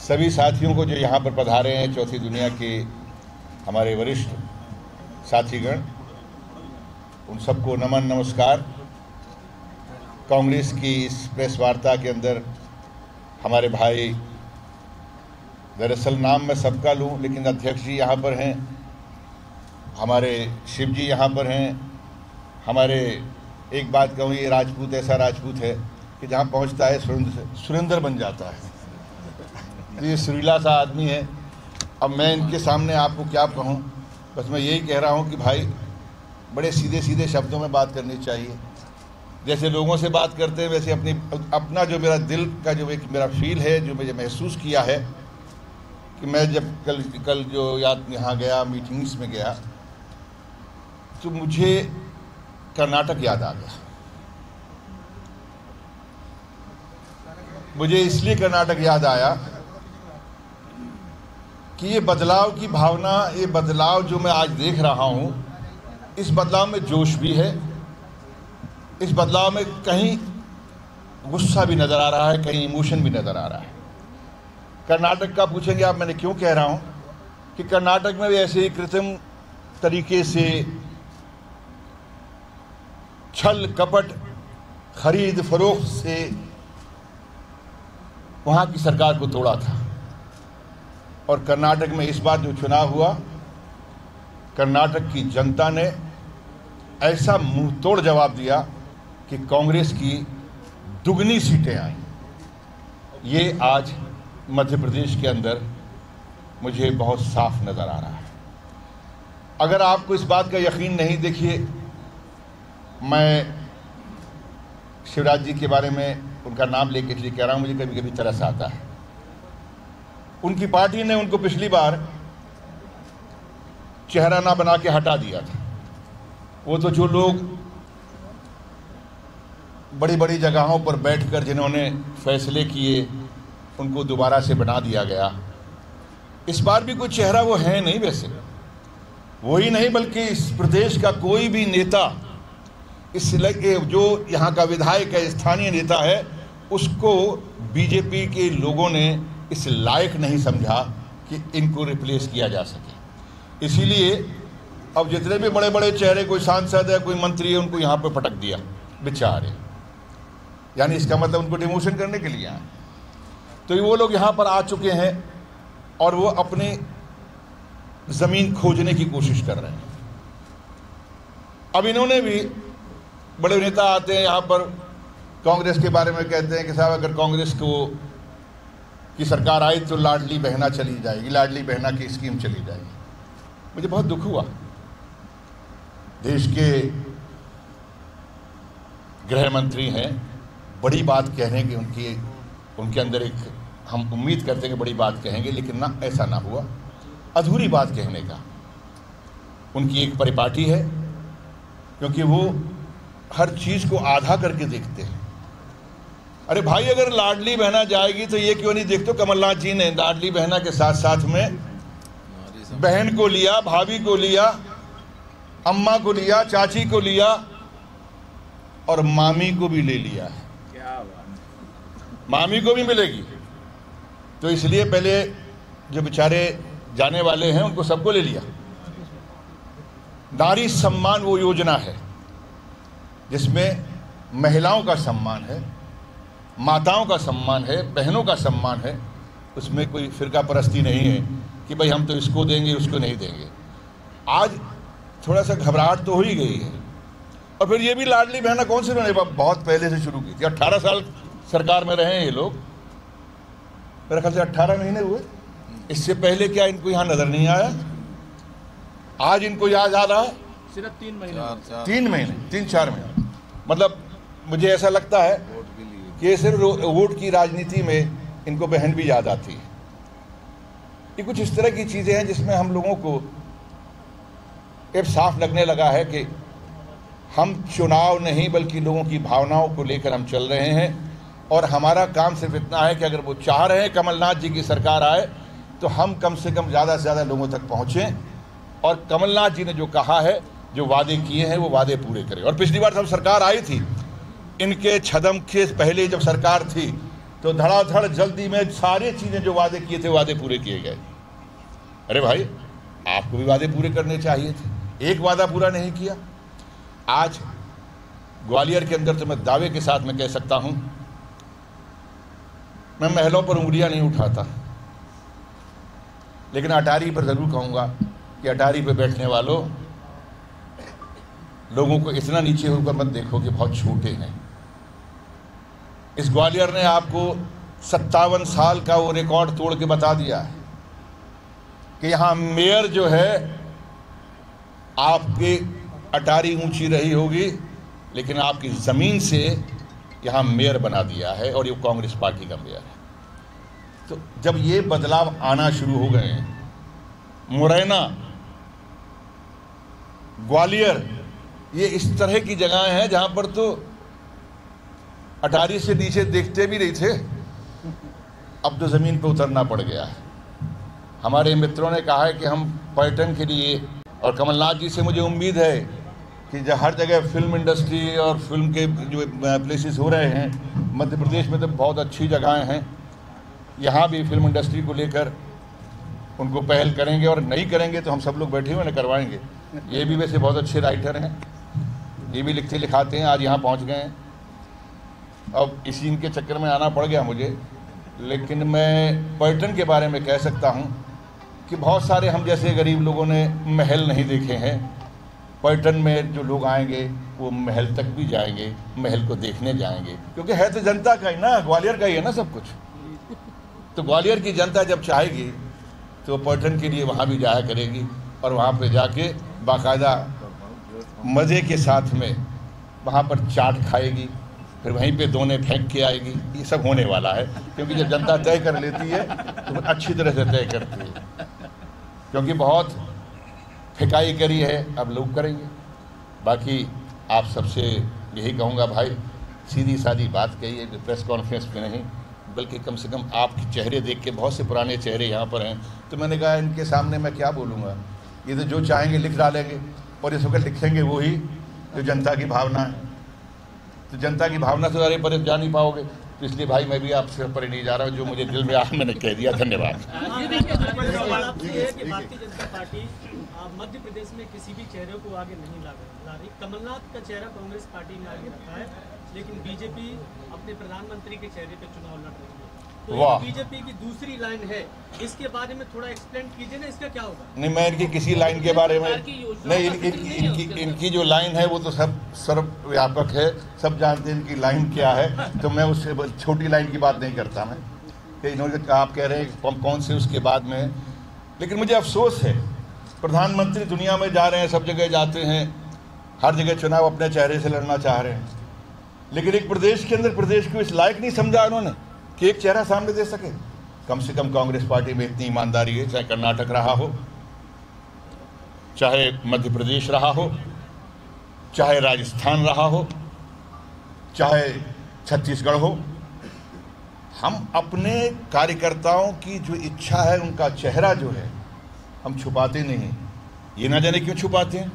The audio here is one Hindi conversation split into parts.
सभी साथियों को जो यहाँ पर पधारे हैं, चौथी दुनिया के हमारे वरिष्ठ साथीगण, उन सबको नमन नमस्कार। कांग्रेस की इस प्रेस वार्ता के अंदर हमारे भाई, दरअसल नाम मैं सबका लूँ लेकिन अध्यक्ष जी यहाँ पर हैं, हमारे शिव जी यहाँ पर हैं, हमारे एक बात कहूँ, ये राजपूत ऐसा राजपूत है कि जहाँ पहुँचता है सुरेंद्र बन जाता है। ये सुरीला सा आदमी है। अब मैं इनके सामने आपको क्या कहूँ, बस मैं यही कह रहा हूँ कि भाई बड़े सीधे सीधे शब्दों में बात करनी चाहिए। जैसे लोगों से बात करते हैं वैसे अपना जो मेरा दिल का जो एक मेरा फील है, जो मुझे महसूस किया है कि मैं जब कल जो यहाँ गया, मीटिंग्स में गया, तो मुझे कर्नाटक याद आ गया। मुझे इसलिए कर्नाटक याद आया कि ये बदलाव की भावना, ये बदलाव जो मैं आज देख रहा हूँ, इस बदलाव में जोश भी है, इस बदलाव में कहीं गुस्सा भी नज़र आ रहा है, कहीं इमोशन भी नज़र आ रहा है। कर्नाटक का पूछेंगे आप, मैंने क्यों कह रहा हूँ कि कर्नाटक में भी ऐसे ही कृत्रिम तरीके से छल कपट, खरीद फरोख्त से वहाँ की सरकार को तोड़ा था। और कर्नाटक में इस बार जो चुनाव हुआ, कर्नाटक की जनता ने ऐसा मुंह तोड़ जवाब दिया कि कांग्रेस की दुगनी सीटें आई। ये आज मध्य प्रदेश के अंदर मुझे बहुत साफ नज़र आ रहा है। अगर आपको इस बात का यकीन नहीं, देखिए मैं शिवराज जी के बारे में उनका नाम लेके इसलिए कह रहा हूँ, मुझे कभी कभी तरस आता है। उनकी पार्टी ने उनको पिछली बार चेहरा ना बना के हटा दिया था। वो तो जो लोग बड़ी बड़ी जगहों पर बैठकर जिन्होंने फैसले किए, उनको दोबारा से बना दिया गया। इस बार भी कोई चेहरा वो है नहीं, वैसे वही नहीं बल्कि इस प्रदेश का कोई भी नेता, इस जो यहाँ का विधायक है, स्थानीय नेता है, उसको बीजेपी के लोगों ने इस लायक नहीं समझा कि इनको रिप्लेस किया जा सके। इसीलिए अब जितने भी बड़े बड़े चेहरे, कोई सांसद है, कोई मंत्री है, उनको यहाँ पे पटक दिया बेचारे। यानी इसका मतलब उनको डिमोशन करने के लिए आए। तो वो लोग यहाँ पर आ चुके हैं और वो अपनी ज़मीन खोजने की कोशिश कर रहे हैं। अब इन्होंने भी, बड़े नेता आते हैं यहाँ पर, कांग्रेस के बारे में कहते हैं कि साहब अगर कांग्रेस की सरकार आई तो लाडली बहना चली जाएगी, लाडली बहना की स्कीम चली जाएगी। मुझे बहुत दुख हुआ। देश के गृह मंत्री हैं, बड़ी बात कहने की उनके अंदर एक, हम उम्मीद करते हैं कि बड़ी बात कहेंगे, लेकिन ना, ऐसा ना हुआ। अधूरी बात कहने का उनकी एक परिपाटी है, क्योंकि वो हर चीज़ को आधा करके देखते हैं। अरे भाई, अगर लाडली बहना जाएगी तो ये क्यों नहीं देखते? कमलनाथ जी ने लाडली बहना के साथ साथ में बहन को लिया, भाभी को लिया, अम्मा को लिया, चाची को लिया और मामी को भी ले लिया है। क्या बात, मामी को भी मिलेगी। तो इसलिए पहले जो बेचारे जाने वाले हैं उनको सबको ले लिया। नारी सम्मान वो योजना है जिसमें महिलाओं का सम्मान है, माताओं का सम्मान है, बहनों का सम्मान है। उसमें कोई फिरका परस्ती नहीं है कि भाई हम तो इसको देंगे, उसको नहीं देंगे। आज थोड़ा सा घबराहट तो हो ही गई है। और फिर ये भी लाडली बहना कौन से मैंने बहुत पहले से शुरू की थी। 18 साल सरकार में रहे हैं ये लोग, मेरे ख्याल से 18 महीने हुए। इससे पहले क्या इनको यहाँ नज़र नहीं आया? आज इनको याद आ रहा है? सिर्फ 3 महीने, 3-4 महीने। मतलब मुझे ऐसा लगता है कि सिर्फ वोट की राजनीति में इनको बहन भी याद आती है। ये कुछ इस तरह की चीज़ें हैं जिसमें हम लोगों को अब साफ लगने लगा है कि हम चुनाव नहीं बल्कि लोगों की भावनाओं को लेकर हम चल रहे हैं। और हमारा काम सिर्फ इतना है कि अगर वो चाह रहे हैं कमलनाथ जी की सरकार आए तो हम कम से कम ज़्यादा से ज़्यादा लोगों तक पहुँचें और कमलनाथ जी ने जो कहा है, जो वादे किए हैं, वो वादे पूरे करें। और पिछली बार जब सरकार आई थी, इनके छदम के पहले जब सरकार थी तो धड़ाधड़ जल्दी में सारी चीज़ें जो वादे किए थे वादे पूरे किए गए। अरे भाई, आपको भी वादे पूरे करने चाहिए थे, एक वादा पूरा नहीं किया। आज ग्वालियर के अंदर तो मैं दावे के साथ में कह सकता हूं, मैं महलों पर उंगलियां नहीं उठाता, लेकिन अटारी पर जरूर कहूंगा कि अटारी पर बैठने वालों, लोगों को इतना नीचे होकर मत देखो कि बहुत छोटे हैं। इस ग्वालियर ने आपको 57 साल का वो रिकॉर्ड तोड़ के बता दिया है कि यहाँ मेयर जो है, आपकी अटारी ऊंची रही होगी लेकिन आपकी ज़मीन से यहाँ मेयर बना दिया है और ये कांग्रेस पार्टी का मेयर है। तो जब ये बदलाव आना शुरू हो गए हैं, मुरैना, ग्वालियर, ये इस तरह की जगहें हैं जहाँ पर तो अटारी से नीचे देखते भी नहीं थे, अब तो ज़मीन पे उतरना पड़ गया है। हमारे मित्रों ने कहा है कि हम पर्यटन के लिए, और कमलनाथ जी से मुझे उम्मीद है कि हर जगह फिल्म इंडस्ट्री और फिल्म के जो प्लेसेस हो रहे हैं, मध्य प्रदेश में तो बहुत अच्छी जगहें हैं, यहाँ भी फिल्म इंडस्ट्री को लेकर उनको पहल करेंगे, और नहीं करेंगे तो हम सब लोग बैठे हुए ना करवाएंगे। ये भी वैसे बहुत अच्छे राइटर हैं, ये भी लिखते लिखाते हैं, आज यहाँ पहुँच गए हैं। अब इसी इनके चक्कर में आना पड़ गया मुझे, लेकिन मैं पर्यटन के बारे में कह सकता हूँ कि बहुत सारे हम जैसे गरीब लोगों ने महल नहीं देखे हैं। पर्यटन में जो लोग आएंगे वो महल तक भी जाएंगे, महल को देखने जाएंगे, क्योंकि है तो जनता का ही ना, ग्वालियर का ही है ना सब कुछ। तो ग्वालियर की जनता जब चाहेगी तो पर्यटन के लिए वहाँ भी जाया करेगी, और वहाँ पे जाके बाकायदा मज़े के साथ में वहाँ पर चाट खाएगी, फिर वहीं पे दोने फेंक के आएगी। ये सब होने वाला है, क्योंकि जब जनता तय कर लेती है तो अच्छी तरह से तय करती है, क्योंकि बहुत फिकाई करी है, अब लोग करेंगे। बाकी आप सबसे यही कहूँगा भाई, सीधी सादी बात कही है, प्रेस कॉन्फ्रेंस में नहीं, बल्कि कम से कम आपके चेहरे देख के, बहुत से पुराने चेहरे यहाँ पर हैं, तो मैंने कहा इनके सामने मैं क्या बोलूँगा, ये तो जो चाहेंगे लिख डालेंगे, और इस वक्त लिखेंगे वही जो जनता की भावना है। तो जनता की भावना से ज़्यादा परे जा नहीं पाओगे, तो इसलिए भाई मैं भी आपसे परे नहीं जा रहा हूँ, जो मुझे दिल में आ मैंने कह दिया। धन्यवाद। भारतीय जनता पार्टी मध्य प्रदेश में किसी भी चेहरे को आगे नहीं ला रही। कमलनाथ का चेहरा कांग्रेस पार्टी ने आगे रखा है, लेकिन बीजेपी अपने प्रधानमंत्री के चेहरे पे चुनाव लड़ रही है। तो बीजेपी की दूसरी लाइन है, इसके बारे में थोड़ा एक्सप्लेन कीजिए ना, इसका क्या होगा? नहीं, मैं इनकी किसी लाइन के बारे में नहीं, इनकी जो लाइन है वो तो सब सर्वव्यापक है, सब जानते हैं इनकी लाइन क्या है, तो मैं उससे छोटी लाइन की बात नहीं करता मैं, कि इन्होंने आप कह रहे हैं कौन से उसके बाद में। लेकिन मुझे अफसोस है, प्रधानमंत्री दुनिया में जा रहे हैं, सब जगह जाते हैं, हर जगह चुनाव अपने चेहरे से लड़ना चाह रहे हैं, लेकिन एक प्रदेश के अंदर प्रदेश को इस लायक नहीं समझा उन्होंने कि एक चेहरा सामने दे सके। कम से कम कांग्रेस पार्टी में इतनी ईमानदारी है, चाहे कर्नाटक रहा हो, चाहे मध्य प्रदेश रहा हो, चाहे राजस्थान रहा हो, चाहे छत्तीसगढ़ हो, हम अपने कार्यकर्ताओं की जो इच्छा है, उनका चेहरा जो है, हम छुपाते नहीं। ये ना जाने क्यों छुपाते हैं,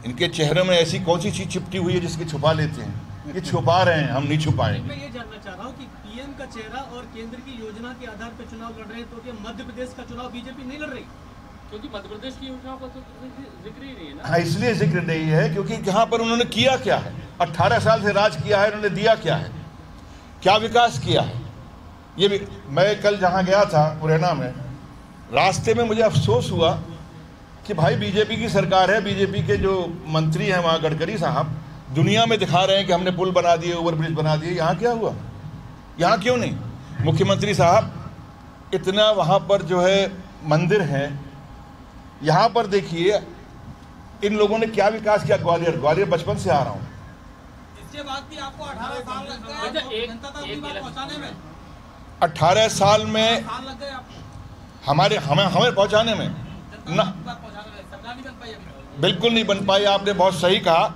इनके चेहरे में ऐसी कौन सी चीज़ चिपटी हुई है जिसकी छुपा लेते हैं। ये छुपा रहे हैं, हम नहीं छुपाएंगे। मैं ये जानना चाह रहा हूँ कि पीएम का चेहरा और केंद्र की योजना के आधार पर चुनाव लड़ रहे हैं, तो क्या मध्य प्रदेश का चुनाव बीजेपी नहीं लड़ रही? क्योंकि मध्य प्रदेश की योजनाओं का तो जिक्र ही नहीं है ना। हाँ, इसलिए जिक्र नहीं है क्योंकि यहाँ पर उन्होंने किया क्या है, 18 साल से राज किया है, उन्होंने दिया क्या है, क्या विकास किया है। ये भी मैं कल जहाँ गया था मुरैना में, रास्ते में मुझे अफसोस हुआ कि भाई बीजेपी की सरकार है, बीजेपी के जो मंत्री हैं वहाँ गडकरी साहब दुनिया में दिखा रहे हैं कि हमने पुल बना दिए, ओवरब्रिज बना दिए, यहाँ क्या हुआ, यहाँ क्यों नहीं? मुख्यमंत्री साहब इतना वहाँ पर जो है मंदिर है, यहाँ पर देखिए इन लोगों ने क्या विकास किया। ग्वालियर बचपन से आ रहा हूँ, इसके बाद भी आपको 18 साल लग गए जनता तक अपनी बात पहुंचाने में। 18 साल में हमें पहुंचाने में ना, बिल्कुल नहीं बन पाई। आपने बहुत सही कहा,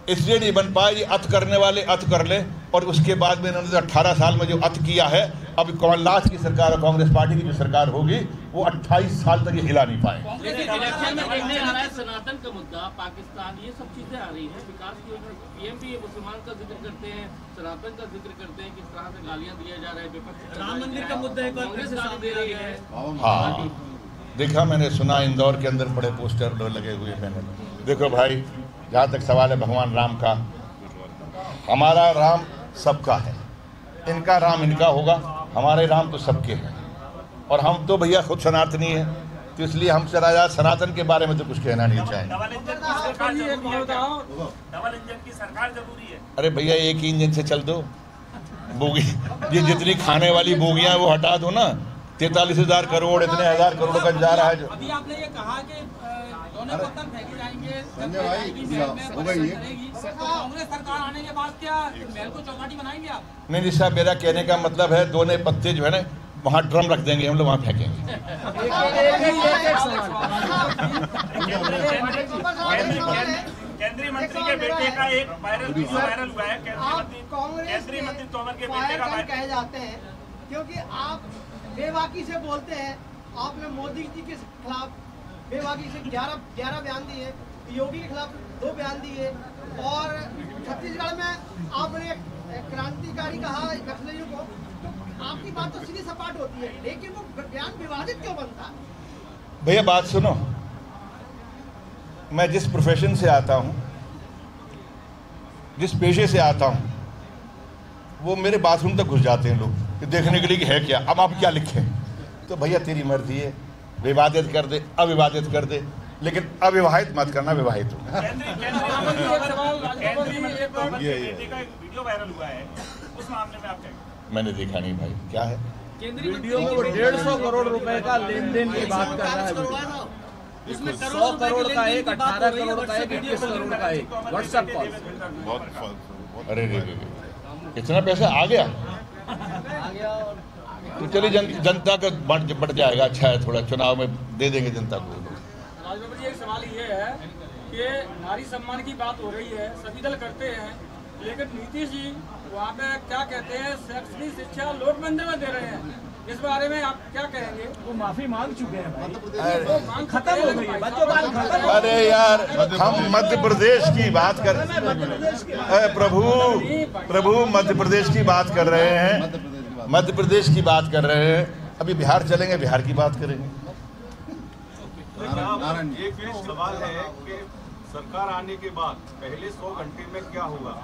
इसलिए नहीं बन पाई, ये अत करने वाले अत कर ले, और उसके बाद में इन्होंने 18 साल में जो अत किया है अब कमलनाथ की सरकार और कांग्रेस पार्टी की जो सरकार होगी वो 28 साल तक ये हिला नहीं पाए। इलेक्शन में देखने आ रहा है सनातन का मुद्दा, पाकिस्तान, ये सब चीजें आ रही हैं। विकास की पीएम भी मुसलमान का जिक्र करते हैं, सनातन का जिक्र करते हैं, किस तरह से गालियां दिया जा रहा है विपक्ष। राम मंदिर का मुद्दा एक बार फिर से सामने आ गया है। हाँ, देखा, मैंने सुना इंदौर के अंदर बड़े पोस्टर लगे हुए। मैंने देखो भाई, जहाँ तक सवाल है भगवान राम का, हमारा राम सबका है, इनका राम इनका होगा, हमारे राम तो सबके हैं। और हम तो भैया खुद सनातनी है, तो इसलिए हम राजा सनातन के बारे में तो कुछ कहना नहीं चाहेंगे। डबल इंजन की सरकार जरूरी है। अरे भैया, एक ही इंजन से चल दो, बोगी ये जितनी खाने वाली बोगियां वो हटा दो ना। 43,000 करोड़, इतने हजार करोड़ का जा रहा है जो। अभी आपने ये कहा कि दोनों पत्थर फेंके जाएंगे, कांग्रेस सरकार आने के बाद क्या महल को चौपाटी बनाएंगे आप? नहीं साहब, मेरा कहने का मतलब है दोनों पत्ते जो है ना, वहाँ ड्रम रख देंगे हम लोग, वहाँ फेंकेंगे। केंद्रीय मंत्री के बेटे का एक वीडियो वायरल हुआ है। केंद्रीय मंत्री तोमर के बेटे का कहे जाते हैं क्योंकि आप बेबाकी से बोलते हैं। आपने मोदी जी के खिलाफ बेबाकी से 11 बयान दिए, योगी के खिलाफ 2 बयान दिए, और छत्तीसगढ़ में आपने क्रांतिकारी कहा नक्सलियों को। तो आपकी बात तो सीधी सपाट होती है, लेकिन वो बयान विवादित क्यों बनता है? भैया बात सुनो, मैं जिस प्रोफेशन से आता हूँ, जिस पेशे से आता हूँ, वो मेरे बाथरूम तक घुस जाते हैं लोग कि देखने के लिए कि है क्या, अब आप क्या लिखें। तो भैया तेरी मर्जी है, विवादित कर दे, अविवादित कर दे, लेकिन अविवाहित मत करना, विवाहित हो। वीडियो वायरल हुआ है, उस मामले में आप क्या? मैंने देखा नहीं भाई, क्या है वीडियो में? वो 150 करोड़ रुपए का लेन देन की बात कर रहा है। उसमें 100 करोड़ का एक, 18 करोड़ का एक, 21 करोड़ का एक व्हाट्सएप कॉल। अरे रे रे, इतना पैसा आ गया तो चलिए जनता का बढ़ जाएगा। अच्छा है, थोड़ा चुनाव में दे देंगे जनता को। राजबाबू जी, एक सवाल ये है कि नारी सम्मान की बात हो रही है, सभी दल करते हैं, लेकिन नीतीश जी वहाँ पे क्या कहते हैं, सेक्स की शिक्षा लोक मंदिर में दे रहे हैं। इस बारे में आप क्या कहेंगे? वो माफी मांग चुके हैं भाई, वो मांग खत्म हो गई है, बच्चों बात खत्म। अरे यार, हम मध्य प्रदेश की बात कर, प्रभु मध्य प्रदेश की बात कर रहे हैं, मध्य प्रदेश की बात कर रहे हैं। अभी बिहार चलेंगे, बिहार की बात करेंगे। एक सवाल है कि सरकार आने के बाद पहले 100 घंटे में क्या होगा?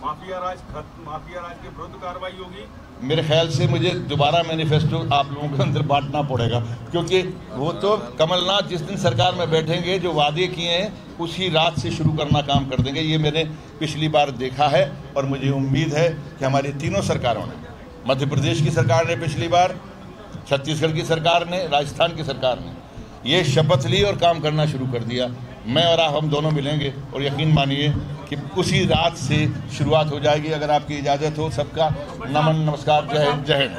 माफिया राज खत्म, माफिया राज के विरुद्ध कार्रवाई होगी? मेरे ख्याल से मुझे दोबारा मैनिफेस्टो आप लोगों के अंदर बांटना पड़ेगा, क्योंकि वो तो कमलनाथ जिस दिन सरकार में बैठेंगे, जो वादे किए हैं उसी रात से शुरू करना काम कर देंगे। ये मैंने पिछली बार देखा है, और मुझे उम्मीद है कि हमारी तीनों सरकारों ने, मध्य प्रदेश की सरकार ने पिछली बार, छत्तीसगढ़ की सरकार ने, राजस्थान की सरकार ने ये शपथ ली और काम करना शुरू कर दिया। मैं और आप, हम दोनों मिलेंगे, और यकीन मानिए कि उसी रात से शुरुआत हो जाएगी। अगर आपकी इजाज़त हो, सबका नमन, नमस्कार, जय हिंद, जय हिंद।